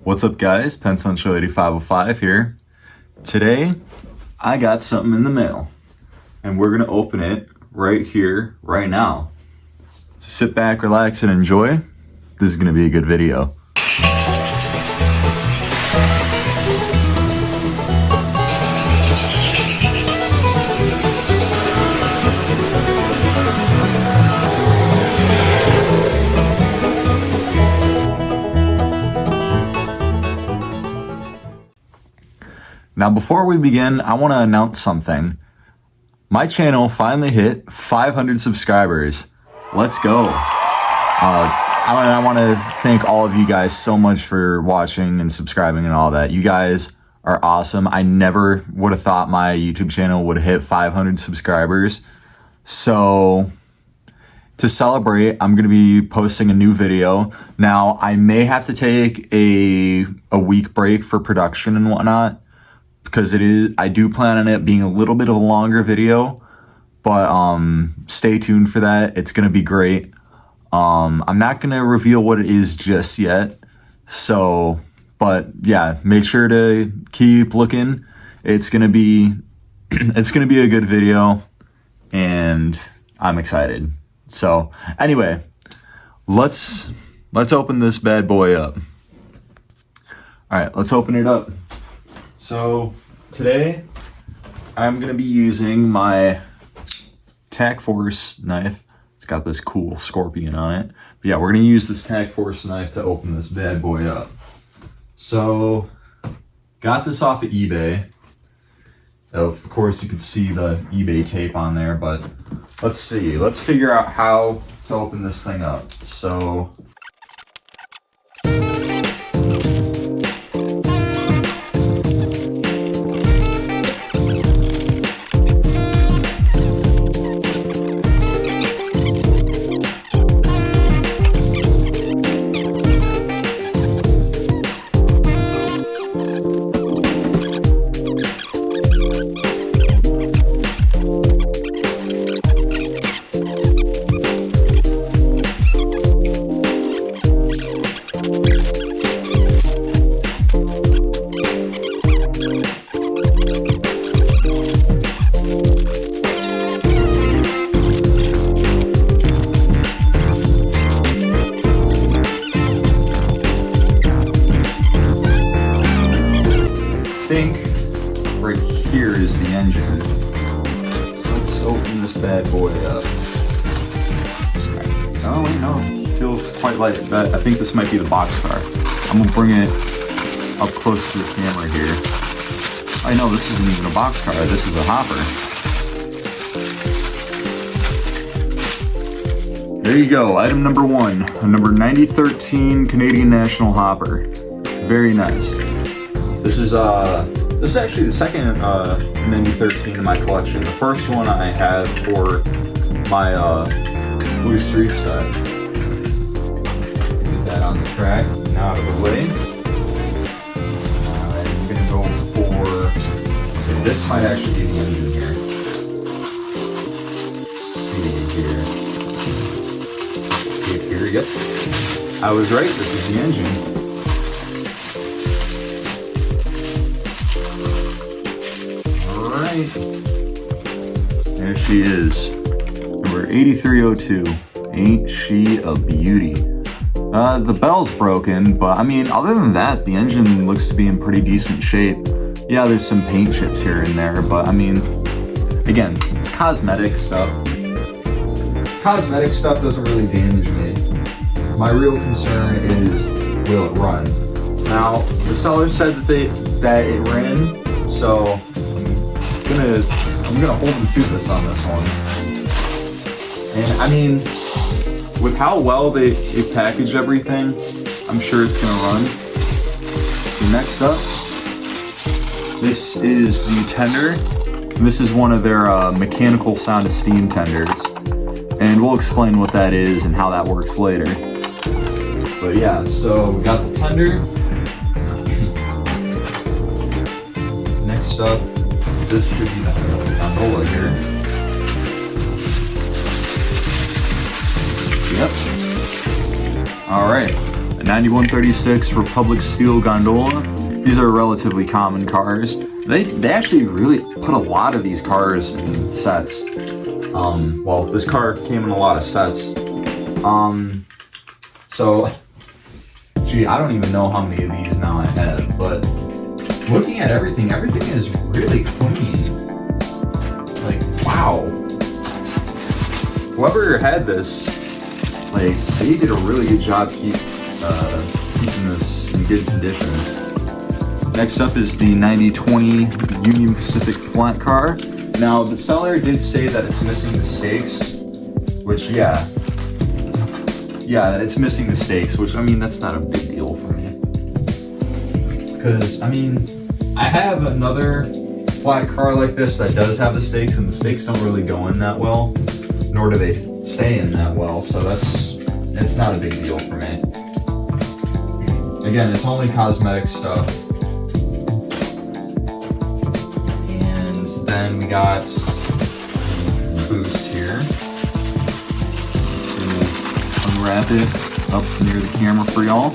What's up, guys? Pensilio 8505 here. Today, I got something in the mail, and we're gonna open it right here, right now. So sit back, relax, and enjoy. This is gonna be a good video. Now, before we begin, I want to announce something. My channel finally hit 500 subscribers. Let's go. I want to thank all of you guys so much for watching and subscribing and all that. You guys are awesome. I never would have thought my YouTube channel would hit 500 subscribers. So to celebrate, I'm going to be posting a new video. Now, I may have to take a week break for production and whatnot, because I do plan on it being a little bit of a longer video, but stay tuned for that. It's gonna be great. I'm not gonna reveal what it is just yet. So, but yeah, make sure to keep looking. It's gonna be a good video, and I'm excited. So anyway, let's open this bad boy up. All right, let's open it up. So today I'm gonna be using my Tac Force knife. It's got this cool scorpion on it. But yeah, we're gonna use this Tac Force knife to open this bad boy up. So got this off of eBay. Of course you can see the eBay tape on there, but let's see. Let's figure out how to open this thing up. So right here is the engine. Let's open this bad boy up. Oh wait, no, it feels quite light. I think this might be the boxcar. I'm gonna bring it up close to the camera here. I know this isn't even a boxcar, this is a hopper. There you go, item number one, a number 9013 Canadian National Hopper. Very nice. This is actually the second 9013 in my collection. The first one I had for my Blue Street set. Get that on the track and out of the way. I'm gonna go for, okay, this might actually be the engine here. Let's see here. See here, yep. I was right, this is the engine. There she is, number 8302. Ain't she a beauty? The bell's broken, but I mean, other than that, the engine looks to be in pretty decent shape. Yeah, there's some paint chips here and there, but I mean, again, it's cosmetic stuff. Cosmetic stuff doesn't really damage me. My real concern is, will it run? Now, the seller said that it ran, so I'm gonna hold the toothless on this one. And I mean, with how well they packaged everything, I'm sure it's gonna run. So next up, this is the tender. This is one of their mechanical sound esteem tenders. And we'll explain what that is and how that works later. But yeah, so we got the tender. Next up, this should be the gondola here. Yep. All right. a 9136 Republic Steel Gondola. These are relatively common cars. They actually really put a lot of these cars in sets. Well, this car came in a lot of sets. So, gee, I don't even know how many of these now I have, but looking at everything is really clean. Like, wow. Whoever had this, like, they did a really good job keeping this in good condition. Next up is the 9020 Union Pacific flat car. Now, the seller did say that it's missing the stakes, which, yeah, it's missing the stakes, which, I mean, that's not a big deal for me. Because, I mean, I have another flat car like this that does have the stakes, and the stakes don't really go in that well, nor do they stay in that well, so it's not a big deal for me. Again, it's only cosmetic stuff. And then we got Caboose here. Unwrap it up near the camera for y'all.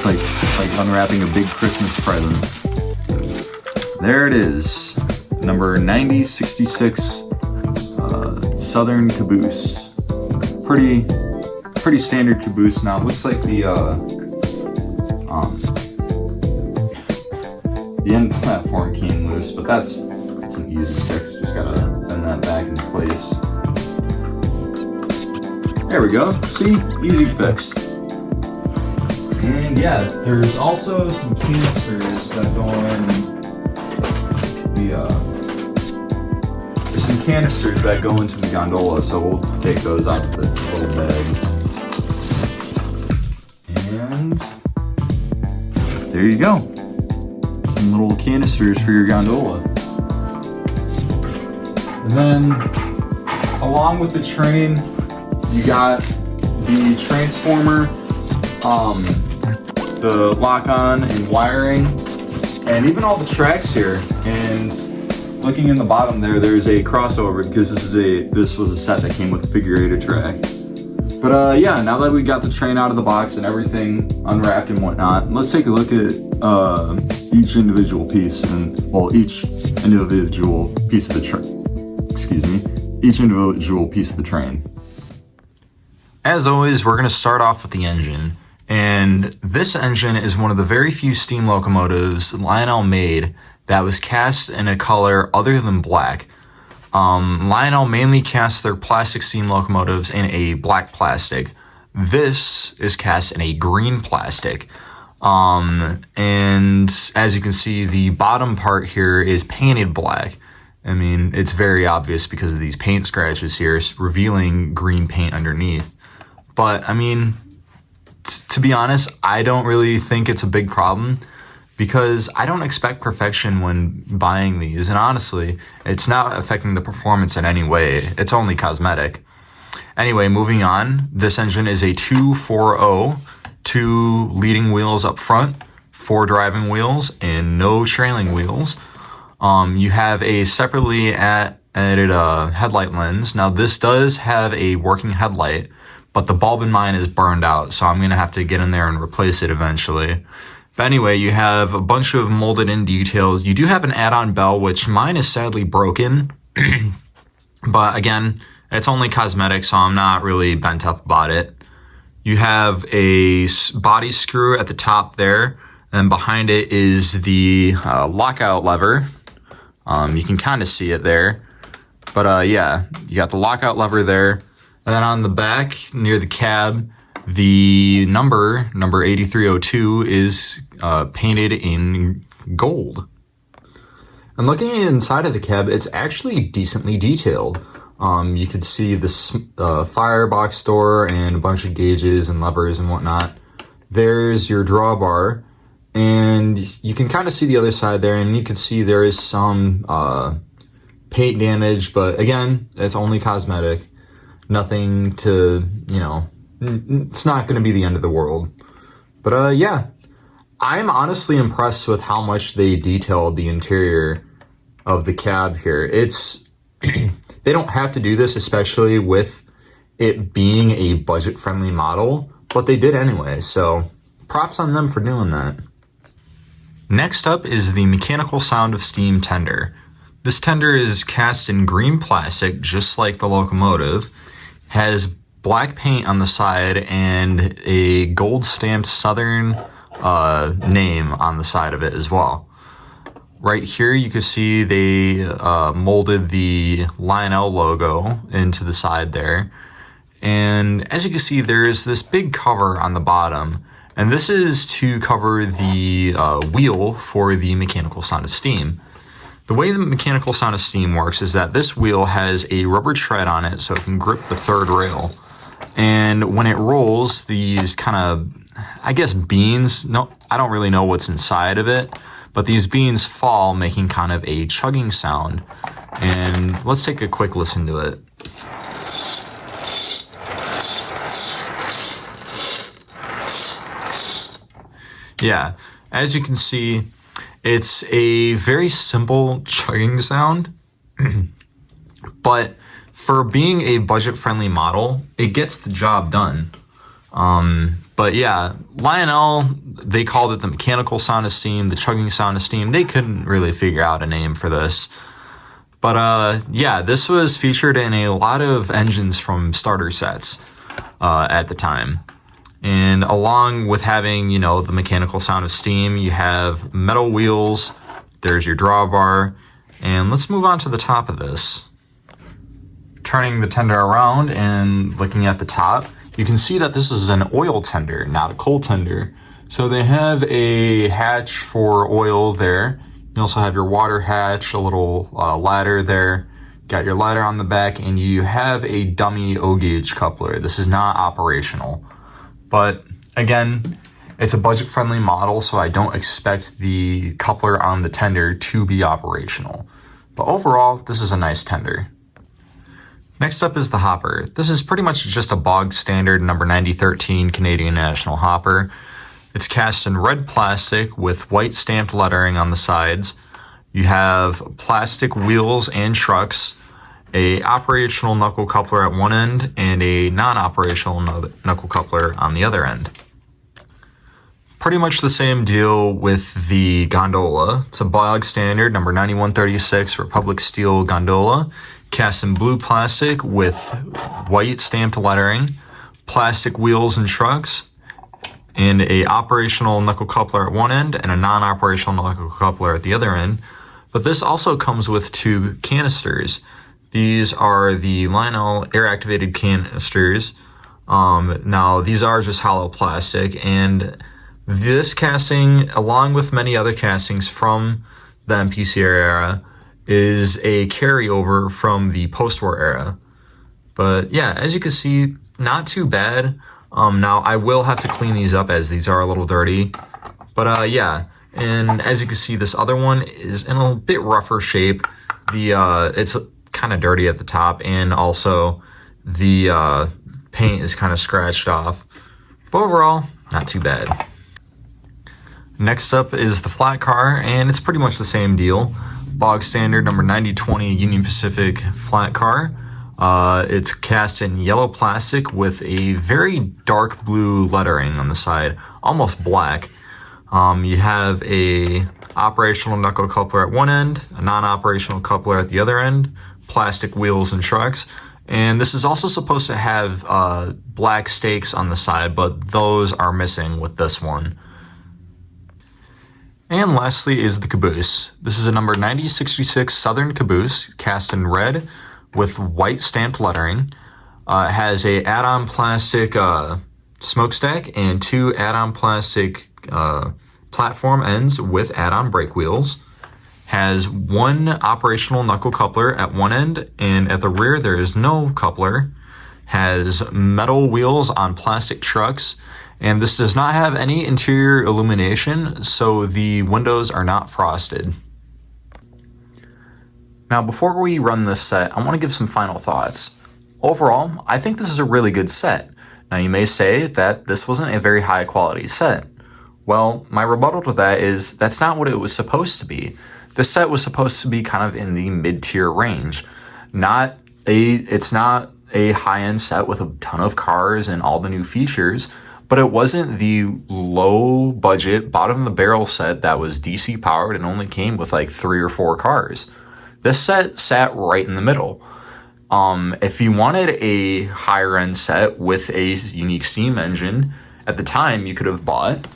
It's like unwrapping a big Christmas present. There it is, number 9066 Southern Caboose. Pretty standard Caboose. Now it looks like the end platform came loose, but that's an easy fix. Just gotta bend that back into place. There we go. See? Easy fix. And yeah, there's also some canisters that go in there's some canisters that go into the gondola, so we'll take those out of this little bag. And there you go. Some little canisters for your gondola. And then along with the train, you got the transformer, the lock-on and wiring, and even all the tracks here. And looking in the bottom there's a crossover because this was a set that came with a figure 8 track. But yeah, now that we got the train out of the box and everything unwrapped and whatnot, let's take a look at each individual piece each individual piece of the train. As always, we're going to start off with the engine. And this engine is one of the very few steam locomotives Lionel made that was cast in a color other than black. Lionel mainly cast their plastic steam locomotives in a black plastic. This is cast in a green plastic. And as you can see, the bottom part here is painted black. I mean, it's very obvious because of these paint scratches here, revealing green paint underneath. But, I mean, to be honest, I don't really think it's a big problem because I don't expect perfection when buying these. And honestly, it's not affecting the performance in any way. It's only cosmetic. Anyway, moving on. This engine is a 240, 2 leading wheels up front, 4 driving wheels, and no trailing wheels. You have a separately added headlight lens. Now, this does have a working headlight, but the bulb in mine is burned out, so I'm going to have to get in there and replace it eventually. But anyway, you have a bunch of molded in details. You do have an add-on bell, which mine is sadly broken. But again, it's only cosmetic, so I'm not really bent up about it. You have a body screw at the top there, and behind it is the lockout lever. You can kind of see it there. But yeah, you got the lockout lever there. And then on the back, near the cab, the number 8302 is painted in gold. And looking inside of the cab, it's actually decently detailed. You could see the firebox door and a bunch of gauges and levers and whatnot. There's your drawbar, and you can kind of see the other side there, and you can see there is some paint damage, but again, it's only cosmetic. Nothing to, it's not going to be the end of the world. But yeah, I'm honestly impressed with how much they detailed the interior of the cab here. It's they don't have to do this, especially with it being a budget-friendly model, but they did anyway, so props on them for doing that. Next up is the Mechanical Sound of Steam tender. This tender is cast in green plastic, just like the locomotive, has black paint on the side and a gold stamped Southern name on the side of it as well. Right here you can see they molded the Lionel logo into the side there. And as you can see, there's this big cover on the bottom, and this is to cover the wheel for the Mechanical Sound of Steam. The way the Mechanical Sound of Steam works is that this wheel has a rubber tread on it so it can grip the third rail. And when it rolls, these kind of, I guess, beans, no, I don't really know what's inside of it, but these beans fall, making kind of a chugging sound. And let's take a quick listen to it. Yeah, as you can see, it's a very simple chugging sound, but for being a budget-friendly model, it gets the job done. But yeah, Lionel, they called it the Mechanical Sound of Steam, the Chugging Sound of Steam. They couldn't really figure out a name for this. But yeah, this was featured in a lot of engines from starter sets at the time. And along with having, you know, the Mechanical Sound of Steam, you have metal wheels, there's your drawbar, and let's move on to the top of this. Turning the tender around and looking at the top, you can see that this is an oil tender, not a coal tender. So they have a hatch for oil there. You also have your water hatch, a little ladder there. Got your ladder on the back, and you have a dummy O-gauge coupler. This is not operational. But again, it's a budget-friendly model, so I don't expect the coupler on the tender to be operational. But overall, this is a nice tender. Next up is the hopper. This is pretty much just a bog standard number 9013 Canadian National hopper. It's cast in red plastic with white stamped lettering on the sides. You have plastic wheels and trucks, a operational knuckle coupler at one end, and a non-operational knuckle coupler on the other end. Pretty much the same deal with the Gondola. It's a bog standard number 9136 Republic Steel Gondola, cast in blue plastic with white stamped lettering, plastic wheels and trucks, and a operational knuckle coupler at one end and a non-operational knuckle coupler at the other end. But this also comes with two canisters. These are the Lionel air-activated canisters. Now, these are just hollow plastic, and this casting, along with many other castings from the MPCR era, is a carryover from the post-war era. But yeah, as you can see, not too bad. Now, I will have to clean these up as these are a little dirty. But yeah, and as you can see, this other one is in a bit rougher shape. It's kind of dirty at the top, and also the paint is kind of scratched off. But overall, not too bad. Next up is the flat car, and it's pretty much the same deal. Bog standard number 9020 Union Pacific flat car. It's cast in yellow plastic with a very dark blue lettering on the side, almost black. You have a operational knuckle coupler at one end, a non-operational coupler at the other end, plastic wheels and trucks, and this is also supposed to have black stakes on the side, but those are missing with this one. And lastly is the Caboose. This is a number 9066 Southern Caboose, cast in red with white stamped lettering. It has a add-on plastic smokestack and two add-on plastic platform ends with add-on brake wheels. Has one operational knuckle coupler at one end, and at the rear there is no coupler. Has metal wheels on plastic trucks, and this does not have any interior illumination, so the windows are not frosted. Now, before we run this set, I want to give some final thoughts. Overall, I think this is a really good set. Now, you may say that this wasn't a very high quality set. Well, my rebuttal to that is that's not what it was supposed to be. This set was supposed to be kind of in the mid-tier range. It's not a high-end set with a ton of cars and all the new features, but it wasn't the low budget, bottom of the barrel set that was DC powered and only came with like 3 or 4 cars. This set sat right in the middle. If you wanted a higher end set with a unique steam engine, at the time you could have bought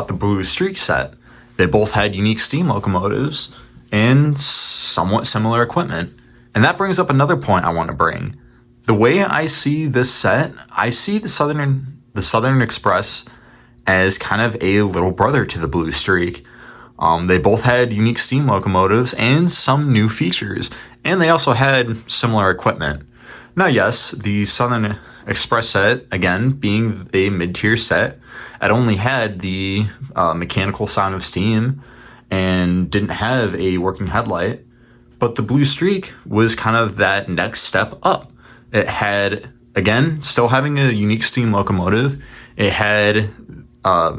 the Blue Streak set. They both had unique steam locomotives and somewhat similar equipment. And that brings up another point I want to bring. The way I see this set, I see the Southern Express as kind of a little brother to the Blue Streak. They both had unique steam locomotives and some new features, and they also had similar equipment. Now, yes, the Southern Express set, again, being a mid-tier set, it only had the mechanical sound of steam and didn't have a working headlight, but the Blue Streak was kind of that next step up. It had, again, still having a unique steam locomotive. It had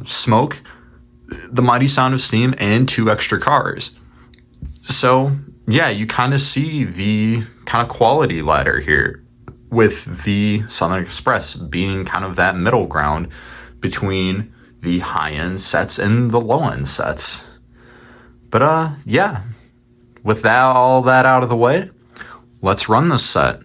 smoke, the mighty sound of steam, and 2 extra cars. So yeah, you kind of see the kind of quality ladder here, with the Southern Express being kind of that middle ground between the high-end sets and the low-end sets. But yeah, with all that out of the way, let's run this set.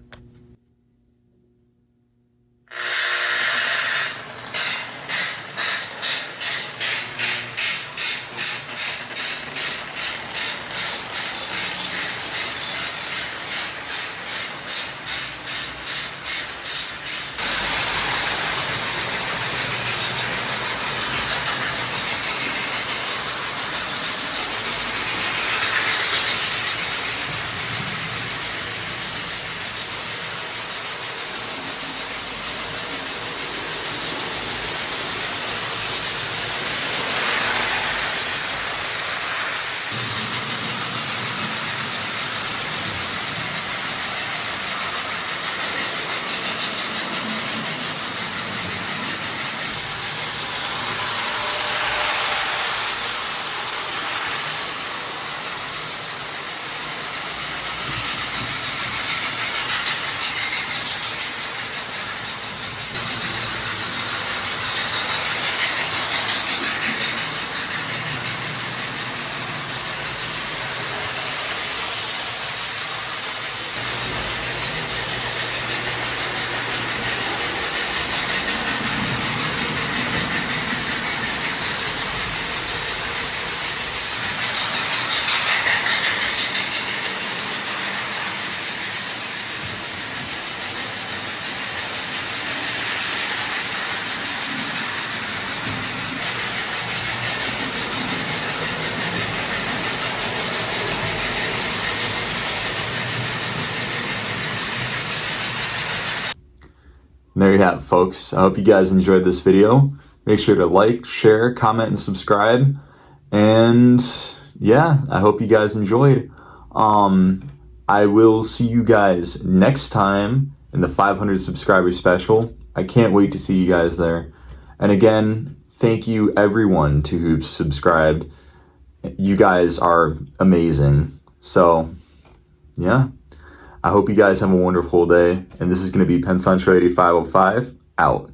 And there you have it, folks. I hope you guys enjoyed this video. Make sure to like, share, comment, and subscribe. And yeah, I hope you guys enjoyed. I will see you guys next time in the 500 subscriber special. I can't wait to see you guys there. And again, thank you everyone who's subscribed. You guys are amazing. So yeah, I hope you guys have a wonderful day. And this is going to be Penn Central 8505 out.